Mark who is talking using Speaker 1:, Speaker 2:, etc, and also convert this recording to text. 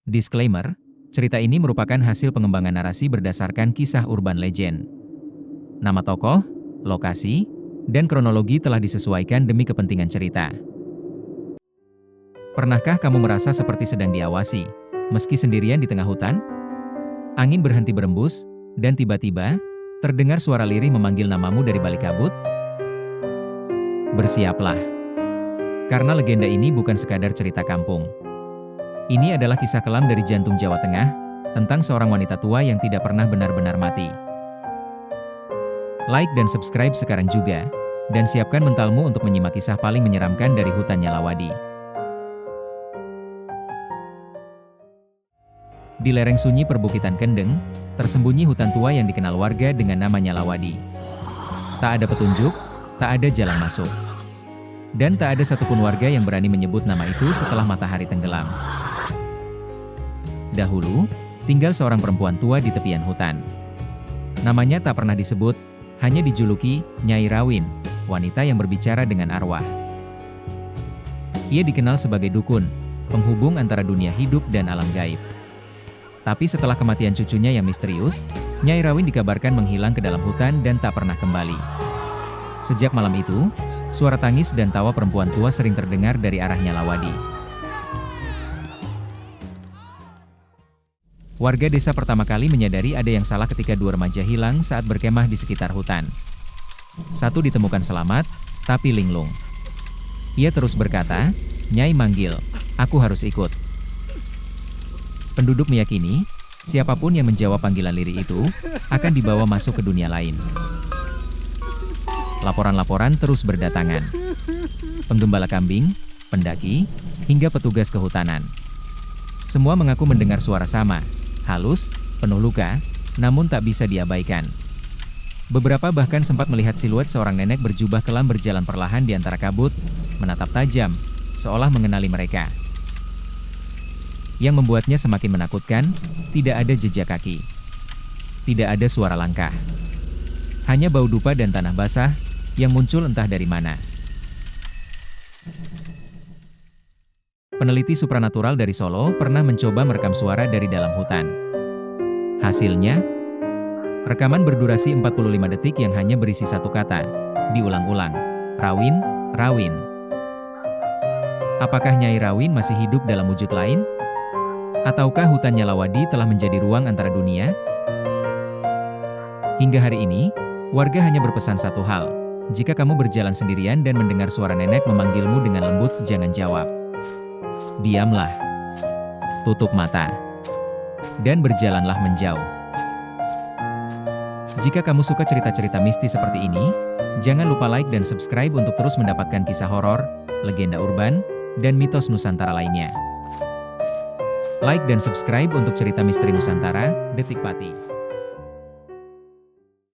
Speaker 1: Disclaimer, cerita ini merupakan hasil pengembangan narasi berdasarkan kisah urban legend. Nama tokoh, lokasi, dan kronologi telah disesuaikan demi kepentingan cerita. Pernahkah kamu merasa seperti sedang diawasi, meski sendirian di tengah hutan? Angin berhenti berembus, dan tiba-tiba, terdengar suara lirih memanggil namamu dari balik kabut? Bersiaplah. Karena legenda ini bukan sekadar cerita kampung. Ini adalah kisah kelam dari jantung Jawa Tengah, tentang seorang wanita tua yang tidak pernah benar-benar mati. Like dan subscribe sekarang juga, dan siapkan mentalmu untuk menyimak kisah paling menyeramkan dari hutan Nyalawadi. Di lereng sunyi perbukitan Kendeng, tersembunyi hutan tua yang dikenal warga dengan nama Nyalawadi. Tak ada petunjuk, tak ada jalan masuk. Dan tak ada satupun warga yang berani menyebut nama itu setelah matahari tenggelam. Dahulu, tinggal seorang perempuan tua di tepian hutan. Namanya tak pernah disebut, hanya dijuluki Nyai Rawin, wanita yang berbicara dengan arwah. Ia dikenal sebagai dukun, penghubung antara dunia hidup dan alam gaib. Tapi setelah kematian cucunya yang misterius, Nyai Rawin dikabarkan menghilang ke dalam hutan dan tak pernah kembali. Sejak malam itu, suara tangis dan tawa perempuan tua sering terdengar dari arah Nyalawadi. Warga desa pertama kali menyadari ada yang salah ketika dua remaja hilang saat berkemah di sekitar hutan. Satu ditemukan selamat, tapi linglung. Ia terus berkata, "Nyai manggil, aku harus ikut." Penduduk meyakini, siapapun yang menjawab panggilan lirih itu, akan dibawa masuk ke dunia lain. Laporan-laporan terus berdatangan. Penggembala kambing, pendaki, hingga petugas kehutanan. Semua mengaku mendengar suara sama, halus, penuh luka, namun tak bisa diabaikan. Beberapa bahkan sempat melihat siluet seorang nenek berjubah kelam berjalan perlahan di antara kabut, menatap tajam, seolah mengenali mereka. Yang membuatnya semakin menakutkan, tidak ada jejak kaki. Tidak ada suara langkah. Hanya bau dupa dan tanah basah, yang muncul entah dari mana. Peneliti supranatural dari Solo pernah mencoba merekam suara dari dalam hutan. Hasilnya, rekaman berdurasi 45 detik yang hanya berisi satu kata, diulang-ulang, Rawin, Rawin. Apakah Nyai Rawin masih hidup dalam wujud lain? Ataukah hutan Nyalawadi telah menjadi ruang antara dunia? Hingga hari ini, warga hanya berpesan satu hal. Jika kamu berjalan sendirian dan mendengar suara nenek memanggilmu dengan lembut, jangan jawab. Diamlah. Tutup mata. Dan berjalanlah menjauh. Jika kamu suka cerita-cerita mistis seperti ini, jangan lupa like dan subscribe untuk terus mendapatkan kisah horor, legenda urban, dan mitos Nusantara lainnya. Like dan subscribe untuk cerita misteri Nusantara, Detik Pati.